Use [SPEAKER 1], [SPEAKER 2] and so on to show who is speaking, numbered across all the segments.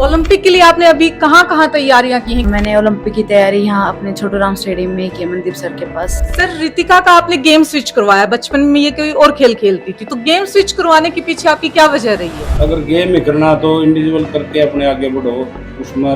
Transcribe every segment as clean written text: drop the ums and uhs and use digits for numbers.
[SPEAKER 1] Olympic के लिए आपने अभी कहाँ कहाँ तैयारियां की हैं?
[SPEAKER 2] मैंने ओलंपिक की तैयारी यहाँ अपने छोटू राम स्टेडियम में की है, मनदीप सर के पास।
[SPEAKER 1] सर, रितिका का आपने गेम स्विच करवाया। बचपन में ये कोई और खेल खेलती थी, तो गेम स्विच करवाने के पीछे आपकी क्या वजह रही है?
[SPEAKER 3] अगर गेम ही करना तो इंडिविजुअल करके अपने आगे बढ़ो, उसमें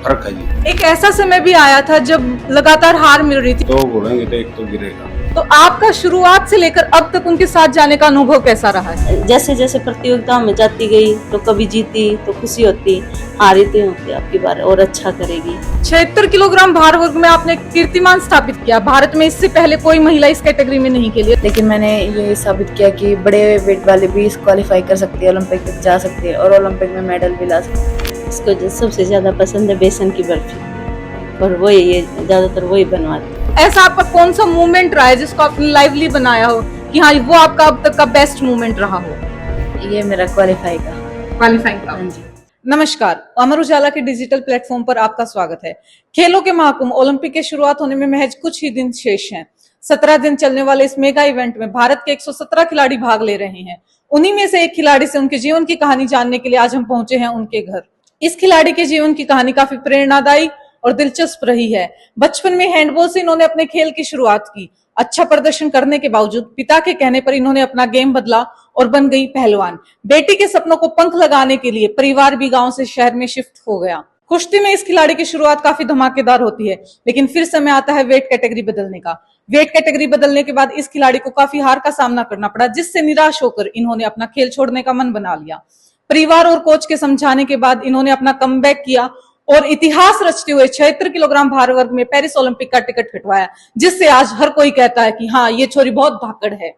[SPEAKER 3] फर्क है जी।
[SPEAKER 1] एक ऐसा समय भी आया था जब लगातार हार मिल रही थी,
[SPEAKER 3] दो घोड़ेंगे तो एक तो गिरेगा।
[SPEAKER 1] तो आपका शुरुआत से लेकर अब तक उनके साथ जाने का अनुभव कैसा रहा है?
[SPEAKER 4] जैसे जैसे प्रतियोगिता में जाती गई तो कभी जीती तो खुशी होती, हारी तो होती आपकी बार और अच्छा करेगी।
[SPEAKER 1] 76 किलोग्राम भार वर्ग में आपने कीर्तिमान स्थापित किया। भारत में इससे पहले कोई महिला इस कैटेगरी में नहीं खेली।
[SPEAKER 2] लेकिन मैंने ये साबित किया कि बड़े वेट वाले भी क्वालिफाई कर सकते हैं, ओलंपिक तक जा सकते हैं और ओलंपिक में मेडल भी ला सकते हैं।
[SPEAKER 4] इसको जो सबसे ज्यादा पसंद है बेसन की बर्फी, और वही ये ज्यादातर वही बनवाती।
[SPEAKER 1] ऐसा आपका कौन सा मूवमेंट रहा है जिसको आपने लाइवली बनाया हो कि हाँ वो आपका अब तक का बेस्ट मूवमेंट रहा हो?
[SPEAKER 2] ये मेरा क्वालिफाई का।
[SPEAKER 1] क्वालिफाइंग का।
[SPEAKER 2] हाँ जी।
[SPEAKER 1] नमस्कार, अमर उजाला के डिजिटल प्लेटफॉर्म पर आपका स्वागत है। खेलों के महाकुंभ ओलंपिक के शुरुआत होने में महज कुछ ही दिन शेष हैं। 17 दिन चलने वाले इस मेगा इवेंट में भारत के 117 खिलाड़ी भाग ले रहे हैं। उन्हीं में से एक खिलाड़ी से उनके जीवन की कहानी जानने के लिए आज हम पहुंचे हैं उनके घर। इस खिलाड़ी के जीवन की कहानी काफी प्रेरणादायी और दिलचस्प रही है। बचपन में हैंडबॉल से इन्होंने अपने खेल की शुरुआत की। अच्छा प्रदर्शन करने के बावजूद पिता के कहने पर इन्होंने अपना गेम बदला और बन गई पहलवान। बेटी के सपनों को पंख लगाने के लिए परिवार भी गांव से शहर में शिफ्ट हो गया। कुश्ती में इस खिलाड़ी की शुरुआत काफी धमाकेदार होती है, लेकिन फिर समय आता है वेट कैटेगरी बदलने का। वेट कैटेगरी बदलने के बाद इस खिलाड़ी को काफी हार का सामना करना पड़ा, जिससे निराश होकर इन्होंने अपना खेल छोड़ने का मन बना लिया। परिवार और कोच के समझाने के बाद इन्होंने अपना कमबैक किया और इतिहास रचते हुए 76 किलोग्राम भार वर्ग में पेरिस ओलंपिक का टिकट कटवाया, जिससे आज हर कोई कहता है कि हाँ ये छोरी बहुत धाकड़ है।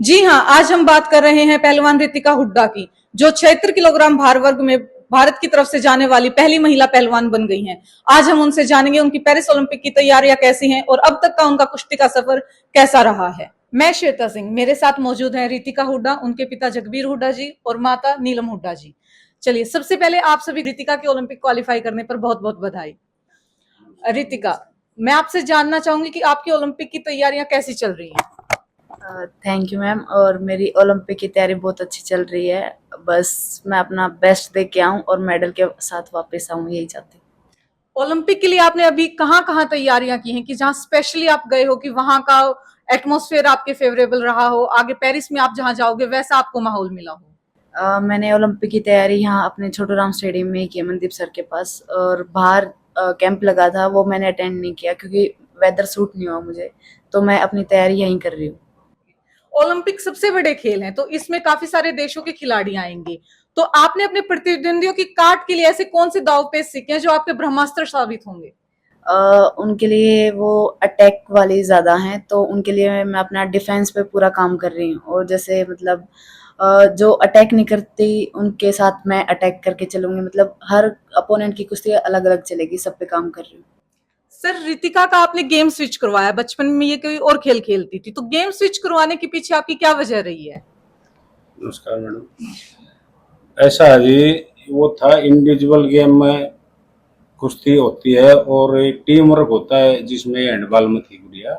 [SPEAKER 1] जी हाँ, आज हम बात कर रहे हैं पहलवान रितिका हुड्डा की, जो 76 किलोग्राम भार वर्ग में भारत की तरफ से जाने वाली पहली महिला पहलवान बन गई हैं। आज हम उनसे जानेंगे उनकी पेरिस ओलंपिक की तैयारियां कैसी हैं और अब तक का उनका कुश्ती का सफर कैसा रहा है। मैं श्वेता सिंह, मेरे साथ मौजूद हैं रितिका हुड्डा, उनके पिता जगबीर हुड्डा जी और माता नीलम हुड्डा जी। चलिए, सबसे पहले आप सभी रितिका के ओलंपिक क्वालिफाई करने पर बहुत बहुत बधाई। रितिका, मैं आपसे जानना चाहूंगी कि आपकी ओलंपिक की तैयारियां कैसी चल रही हैं?
[SPEAKER 2] Thank you ma'am. और मेरी ओलंपिक की तैयारी बहुत अच्छी चल रही है। बस मैं अपना बेस्ट दे के आऊँ और मेडल के साथ वापस आऊँ, यही चाहती हूँ।
[SPEAKER 1] ओलंपिक के लिए आपने अभी कहाँ कहाँ तैयारियां की हैं कि जहाँ स्पेशली आप गए हो कि वहां का एटमॉस्फेयर आपके फेवरेबल रहा हो, आगे पेरिस में आप जहाँ जाओगे वैसा आपको माहौल मिला हो?
[SPEAKER 2] मैंने ओलंपिक की तैयारी यहाँ अपने छोटू राम स्टेडियम में की है, मनदीप सर के पास। और बाहर कैंप लगा था, वो मैंने अटेंड नहीं किया क्योंकि वेदर सूट नहीं हुआ मुझे, तो मैं अपनी तैयारी यहीं कर रही हूँ।
[SPEAKER 1] ओलंपिक सबसे बड़े खेल हैं, तो इसमें काफी सारे देशों के खिलाड़ी आएंगे, तो आपने अपने प्रतिद्वंदियों की काट के लिए ऐसे कौन से दाव पेच सीखे हैं जो आपके ब्रह्मास्त्र साबित होंगे?
[SPEAKER 2] उनके लिए वो अटैक वाले ज्यादा हैं, तो उनके लिए मैं अपना डिफेंस पे पूरा काम कर रही हूँ। और जैसे मतलब जो अटैक नहीं करती उनके साथ मैं अटैक करके चलूंगी। मतलब हर अपोनेंट की कुश्ती अलग अलग चलेगी, सब पे काम कर रही हूँ।
[SPEAKER 1] सर, रितिका का आपने गेम स्विच करवाया। बचपन में ये कोई और खेल खेलती थी, तो गेम स्विच करवाने के पीछे आपकी क्या वजह रही है?
[SPEAKER 3] नमस्कार मैडम। ऐसा है जी, वो था इंडिविजुअल गेम में कुश्ती होती है और एक टीम वर्क होता है, जिसमें हैंडबॉल में थी गुड़िया।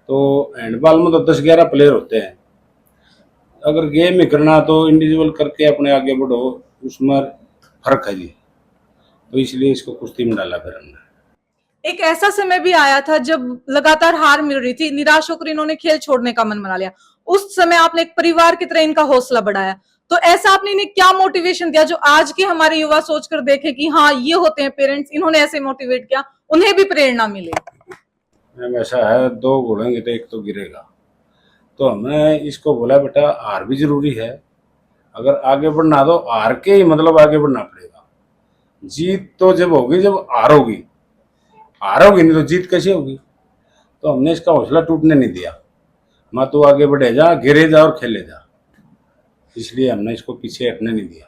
[SPEAKER 3] तो हैंडबॉल में तो 10-11 प्लेयर होते हैं। अगर गेम ही करना तो इंडिविजुअल करके अपने आगे बढ़ो, उसमें फर्क है जी। तो इसलिए इसको कुश्ती में डाला फिर हमने।
[SPEAKER 1] एक ऐसा समय भी आया था जब लगातार हार मिल रही थी, निराश होकर इन्होंने खेल छोड़ने का मन बना लिया। उस समय आपने एक परिवार की तरह इनका हौसला बढ़ाया, तो ऐसा आपने इन्हें क्या मोटिवेशन दिया जो आज के हमारे युवा सोचकर देखे कि हाँ ये होते हैं पेरेंट्स, इन्होंने ऐसे मोटिवेट किया, उन्हें भी प्रेरणा मिले?
[SPEAKER 3] मैम ऐसा है, दो घोड़ेंगे तो एक तो गिरेगा। तो हमने इसको बोला बेटा हार भी जरूरी है। अगर आगे बढ़ना तो हार के ही मतलब आगे बढ़ना पड़ेगा। जीत तो जब होगी जब हारोगी, हारोगी नहीं तो जीत कैसे होगी। तो हमने इसका हौसला टूटने नहीं दिया। माँ तू आगे बढ़े जा, गिरे जा और खेले जा, इसलिए हमने इसको पीछे हटने नहीं दिया।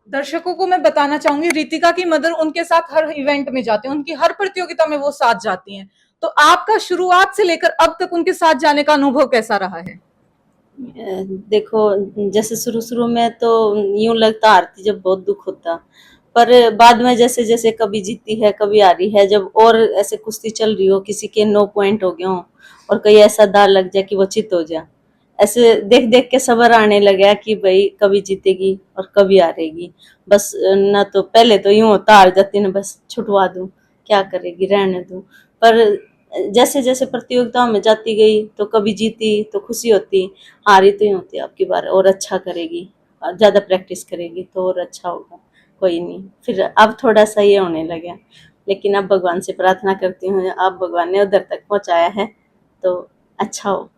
[SPEAKER 1] दर्शकों को मैं बताना चाहूंगी, रितिका की मदर उनके साथ हर इवेंट में जाते हैं, उनकी हर प्रतियोगिता में वो साथ जाती हैं। तो आपका शुरुआत से लेकर अब तक उनके साथ जाने का अनुभव कैसा रहा है?
[SPEAKER 4] देखो, जैसे शुरू शुरू में तो यूं लगता हारती जब बहुत दुख होता, पर बाद में जैसे जैसे कभी जीती है कभी हारी है, जब और ऐसे कुश्ती चल रही हो, किसी के 9 पॉइंट हो गए हो और कहीं ऐसा दार लग जाए कि वो चित हो जाए, ऐसे देख देख के सब्र आने लगा कि भाई कभी जीतेगी और कभी हारेगी। बस ना तो पहले तो यूं होता हार जाती ना, बस छुटवा दूं, क्या करेगी रहने दूं। पर जैसे जैसे प्रतियोगिताओं में जाती गई तो कभी जीती तो खुशी होती, हारी तो यूं होती आपकी बार और अच्छा करेगी, ज्यादा प्रैक्टिस करेगी तो और अच्छा होगा। कोई नहीं, फिर अब थोड़ा सा ये होने लगा, लेकिन अब भगवान से प्रार्थना करती हूँ, अब भगवान ने उधर तक पहुंचाया है तो अच्छा हो।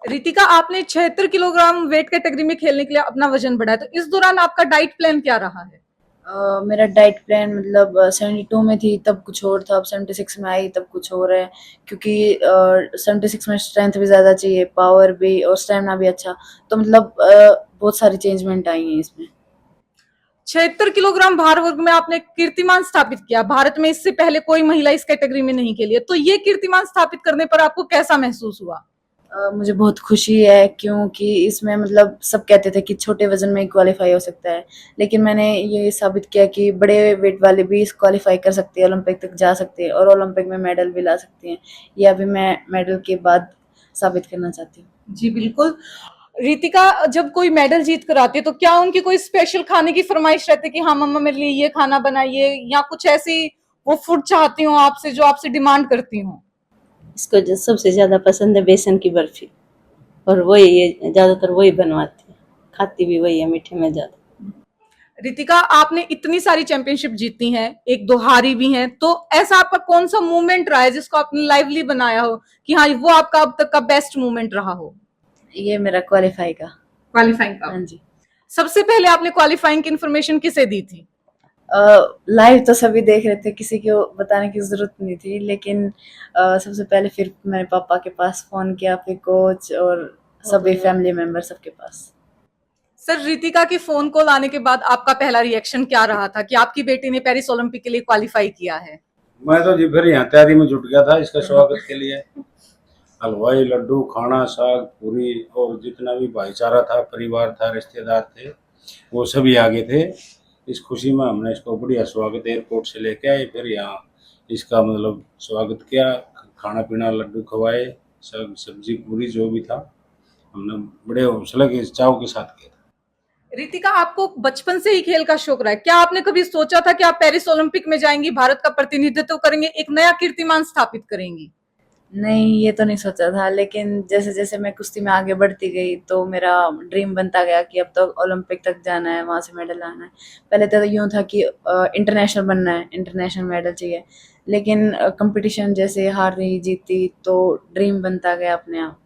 [SPEAKER 1] रितिका, आपने 76 किलोग्राम वेट कैटेगरी में खेलने के लिए अपना वजन बढ़ाया, तो इस दौरान आपका डाइट प्लान क्या रहा है?
[SPEAKER 2] मेरा डाइट प्लान मतलब 72 में थी तब कुछ और था, अब 76 में आई तब कुछ और है, क्योंकि 76 में स्ट्रेंथ भी ज़्यादा चाहिए, पावर भी और स्टेमिना भी अच्छा, तो मतलब बहुत सारी चेंजमेंट आई हैं इसमें।
[SPEAKER 1] 76 किलोग्राम भार वर्ग में आपने कीर्तिमान स्थापित किया। भारत में इससे पहले कोई महिला इस कैटेगरी में नहीं खेली है, तो ये कीर्तिमान स्थापित करने पर आपको कैसा महसूस हुआ?
[SPEAKER 2] मुझे बहुत खुशी है, क्योंकि इसमें मतलब सब कहते थे कि छोटे वजन में क्वालिफाई हो सकता है, लेकिन मैंने ये साबित किया कि बड़े वेट वाले भी इस क्वालिफाई कर सकते हैं, ओलंपिक तक जा सकते हैं और ओलंपिक में मेडल भी ला सकते हैं। ये अभी मैं मेडल के बाद साबित करना चाहती हूँ।
[SPEAKER 1] जी बिल्कुल। रितिका, जब कोई मेडल जीत कर आती है तो क्या उनकी कोई स्पेशल खाने की फरमाइश रहती है कि हाँ मम्मा मेरे लिए ये खाना बनाइए, या कुछ ऐसी वो फूड चाहती हूँ आपसे जो आपसे डिमांड करती हूँ?
[SPEAKER 4] इसको जो सबसे ज्यादा पसंद है बेसन की बर्फी, और वही ये ज्यादातर वही बनवाती है, खाती भी वही है मीठे में ज्यादा।
[SPEAKER 1] रितिका, आपने इतनी सारी चैंपियनशिप जीती हैं, एक दो हारी भी हैं, तो ऐसा आपका कौन सा मूवमेंट रहा है जिसको आपने लाइवली बनाया हो कि हाँ वो आपका अब तक का बेस्ट मूवमेंट रहा हो?
[SPEAKER 2] ये मेरा क्वालिफाई का।
[SPEAKER 1] क्वालिफाइंग का।
[SPEAKER 2] हाँ जी।
[SPEAKER 1] सबसे पहले आपने क्वालिफाइंग की इन्फॉर्मेशन किसे दी थी?
[SPEAKER 2] लाइव तो सभी देख रहे थे, किसी को बताने की जरूरत नहीं थी, लेकिन सबसे पहले फिर मैंने पापा के पास फोन किया, फिर कोच और सभी फैमिली मेंबर सबके पास।
[SPEAKER 1] सर, रितिका की फोन कॉल आने के बाद आपका पहला रिएक्शन क्या रहा था कि आपकी बेटी ने पेरिस ओलंपिक के लिए क्वालिफाई किया है?
[SPEAKER 3] मैं तो जी फिर यहाँ तैयारी में जुट गया था इसका स्वागत के लिए। हलवाई, लड्डू, खाना, साग, पूरी और जितना भी भाईचारा था, परिवार था, रिश्तेदार थे, वो सभी आगे थे। इस खुशी में हमने इसको बढ़िया स्वागत एयरपोर्ट से लेके आए, फिर यहाँ इसका मतलब स्वागत किया, खाना पीना, लड्डू खवाए, सब सब्जी पूरी जो भी था हमने बड़े हौसले के चाव के साथ किया।
[SPEAKER 1] रितिका, आपको बचपन से ही खेल का शौक रहा है, क्या आपने कभी सोचा था कि आप पेरिस ओलंपिक में जाएंगी, भारत का प्रतिनिधित्व करेंगे, एक नया कीर्तिमान स्थापित करेंगी?
[SPEAKER 2] नहीं, ये तो नहीं सोचा था, लेकिन जैसे जैसे मैं कुश्ती में आगे बढ़ती गई तो मेरा ड्रीम बनता गया कि अब तो ओलंपिक तक जाना है, वहाँ से मेडल लाना है। पहले तो यूँ था कि इंटरनेशनल बनना है, इंटरनेशनल मेडल चाहिए, लेकिन कंपटीशन जैसे हार रही जीतती तो ड्रीम बनता गया अपने आप।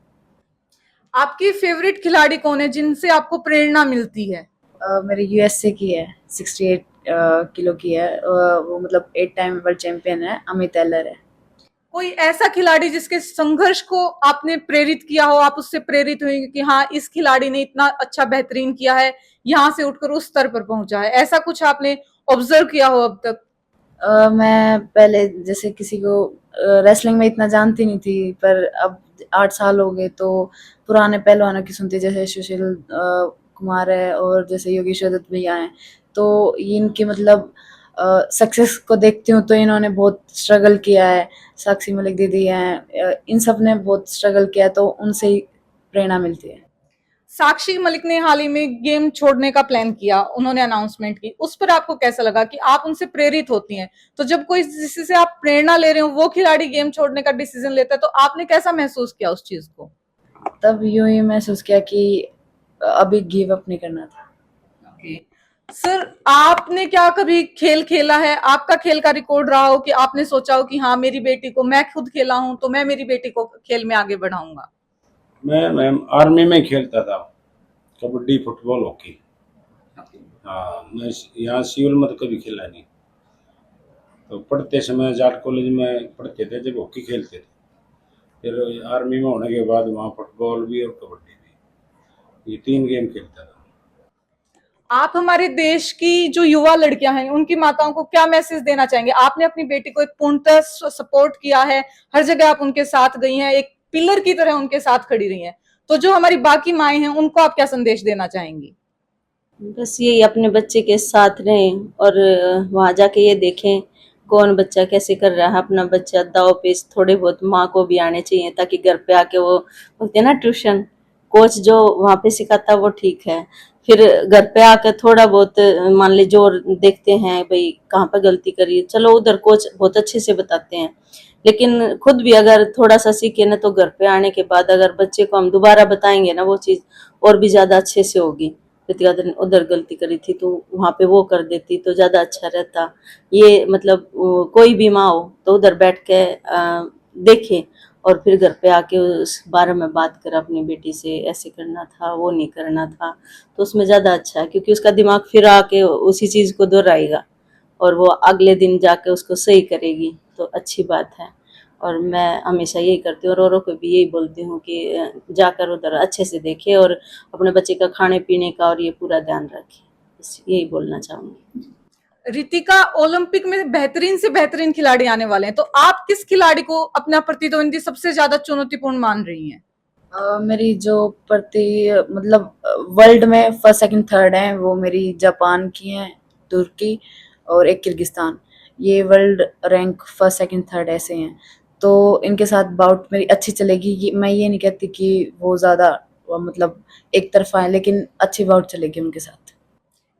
[SPEAKER 1] आपकी फेवरेट खिलाड़ी कौन है जिनसे आपको प्रेरणा मिलती है?
[SPEAKER 2] मेरी यूएसए की है, 68 किलो की है, वो मतलब 8 टाइम वर्ल्ड चैंपियन है, अमित एलर है।
[SPEAKER 1] कोई ऐसा खिलाड़ी जिसके संघर्ष को आपने प्रेरित किया हो, आप उससे प्रेरित हुए कि हाँ इस खिलाड़ी ने इतना अच्छा बेहतरीन किया है, यहाँ से उठकर उस स्तर पर पहुंचा है, ऐसा कुछ आपने ऑब्जर्व किया हो अब तक?
[SPEAKER 2] मैं पहले जैसे किसी को रेसलिंग में इतना जानती नहीं थी, पर अब 8 साल हो गए तो पुराने पहलवानों की सुनती, जैसे सुशील कुमार है और जैसे योगेश्वर दत्त भैया हैं, तो इनकी मतलब सक्सेस को देखती हूँ तो इन्होंने बहुत स्ट्रगल किया है। साक्षी मलिक दीदी हैं, इन सब ने बहुत स्ट्रगल किया है, तो उनसे ही प्रेरणा मिलती है।
[SPEAKER 1] साक्षी मलिक ने हाल ही में गेम छोड़ने का प्लान किया, उन्होंने अनाउंसमेंट की, उस पर आपको कैसा लगा कि आप उनसे प्रेरित होती हैं, तो जब कोई जिससे आप प्रेरणा ले रहे हो वो खिलाड़ी गेम छोड़ने का डिसीजन लेता है तो आपने कैसा महसूस किया उस चीज को?
[SPEAKER 2] तब यूं ही महसूस किया कि अभी गिव अप नहीं करना था।
[SPEAKER 1] सर, आपने क्या कभी खेल खेला है, आपका खेल का रिकॉर्ड रहा हो कि आपने सोचा हो कि हाँ मेरी बेटी को, मैं खुद खेला हूं तो मैं मेरी बेटी को खेल में आगे बढ़ाऊंगा?
[SPEAKER 3] मैं आर्मी में खेलता था, कबड्डी, फुटबॉल, हॉकी। हाँ, मैं यहाँ सिविल में तो कभी खेला नहीं। तो पढ़ते समय जाट कॉलेज में पढ़ते थे जब हॉकी खेलते थे, फिर आर्मी में होने के बाद वहाँ फुटबॉल भी और कबड्डी भी, ये 3 गेम खेलता था।
[SPEAKER 1] आप हमारे देश की जो युवा लड़कियां हैं उनकी माताओं को क्या मैसेज देना चाहेंगे? आपने अपनी बेटी को एक पूर्णतः सपोर्ट किया है, हर जगह आप उनके साथ गई हैं, एक पिलर की तरह उनके साथ खड़ी रही हैं, तो जो हमारी बाकी माएं हैं उनको आप क्या संदेश देना चाहेंगी?
[SPEAKER 4] बस यही, अपने बच्चे के साथ रहें और वहां जाके ये देखें कौन बच्चा कैसे कर रहा है, अपना बच्चा दाव पेच थोड़े बहुत माँ को भी आने चाहिए, ताकि घर पे आके वो बोलते हैं ना ट्यूशन, कोच जो वहाँ पे सिखाता वो ठीक है, फिर घर पे आकर थोड़ा बहुत मान ली जो देखते हैं भाई कहाँ पे गलती करी, चलो उधर कोच बहुत अच्छे से बताते हैं, लेकिन खुद भी अगर थोड़ा सा सीखे ना तो घर पे आने के बाद अगर बच्चे को हम दोबारा बताएंगे ना वो चीज़ और भी ज़्यादा अच्छे से होगी। प्रतिका दिन उधर गलती करी थी तो वहाँ पे वो कर देती तो ज़्यादा अच्छा रहता। ये मतलब कोई भी माँ हो तो उधर बैठ के देखे और फिर घर पे आके उस बारे में बात कर अपनी बेटी से, ऐसे करना था वो नहीं करना था, तो उसमें ज़्यादा अच्छा है क्योंकि उसका दिमाग फिर आके उसी चीज़ को दोहराएगा और वो अगले दिन जाके उसको सही करेगी, तो अच्छी बात है। और मैं हमेशा यही करती हूँ और औरों को भी यही बोलती हूँ कि जाकर उधर अच्छे से देखे और अपने बच्चे का खाने पीने का और ये पूरा ध्यान रखे, बस यही बोलना चाहूँगी।
[SPEAKER 1] रितिका, ओलंपिक में बेहतरीन से बेहतरीन खिलाड़ी आने वाले हैं, तो आप किस खिलाड़ी को अपना प्रतिद्वंदी सबसे ज्यादा चुनौतीपूर्ण मान रही हैं?
[SPEAKER 2] मेरी जो मतलब वर्ल्ड में फर्स्ट सेकंड थर्ड है वो मेरी जापान की हैं, तुर्की और एक किर्गिस्तान। ये world rank first second third ऐसे हैं, तो इनके साथ बाउट मेरी अच्छी चलेगी। मैं ये नहीं कहती कि वो ज़्यादा मतलब एक तरफा है, लेकिन अच्छी बाउट चलेगी उनके साथ।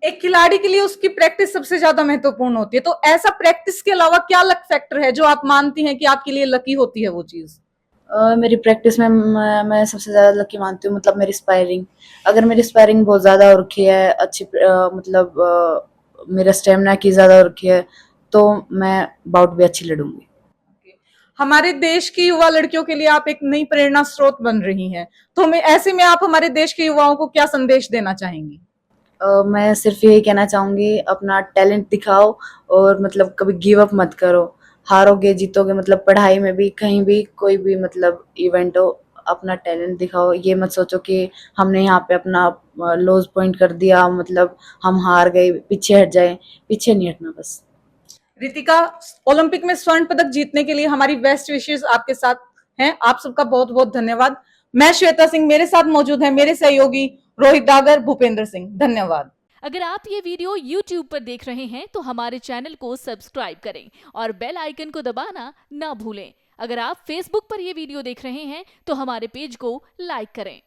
[SPEAKER 1] एक खिलाड़ी के लिए उसकी प्रैक्टिस सबसे ज्यादा महत्वपूर्ण होती है, तो ऐसा प्रैक्टिस के अलावा क्या लक फैक्टर है जो आप मानती हैं कि आपके लिए लकी होती है वो चीज?
[SPEAKER 2] मेरी प्रैक्टिस में मैं सबसे ज़्यादा लकी मानती हूँ मतलब मेरी स्पायरिंग। अगर मेरी स्पायरिंग बहुत ज़्यादा हो रखी है, अच्छी मतलब मेरा स्टेमिना की ज़्यादा हो रखी है, तो मैं बाउट भी अच्छी लड़ूंगी।
[SPEAKER 1] हमारे देश की युवा लड़कियों के लिए आप एक नई प्रेरणा स्रोत बन रही हैं, तो हमें ऐसे में आप हमारे देश के युवाओं को क्या संदेश देना चाहेंगी?
[SPEAKER 2] मैं सिर्फ यही कहना चाहूँगी, अपना टैलेंट दिखाओ और मतलब कभी गिव अप मत करो। हारोगे जीतोगे मतलब पढ़ाई में भी, कहीं भी, कोई भी मतलब इवेंट हो, अपना टैलेंट दिखाओ। ये मत सोचो कि हमने यहाँ पे अपना लॉस पॉइंट कर दिया, मतलब हम हार गए, पीछे हट जाए। पीछे नहीं हटना बस।
[SPEAKER 1] रितिका, ओलंपिक में स्वर्ण पदक जीतने के लिए हमारी बेस्ट विशेष आपके साथ हैं। आप सबका बहुत बहुत धन्यवाद। मैं श्वेता सिंह, मेरे साथ मौजूद है मेरे सहयोगी रोहित डागर, भूपेंद्र सिंह। धन्यवाद।
[SPEAKER 5] अगर आप ये वीडियो YouTube पर देख रहे हैं तो हमारे चैनल को सब्सक्राइब करें और बेल आइकन को दबाना ना भूलें। अगर आप Facebook पर ये वीडियो देख रहे हैं तो हमारे पेज को लाइक करें।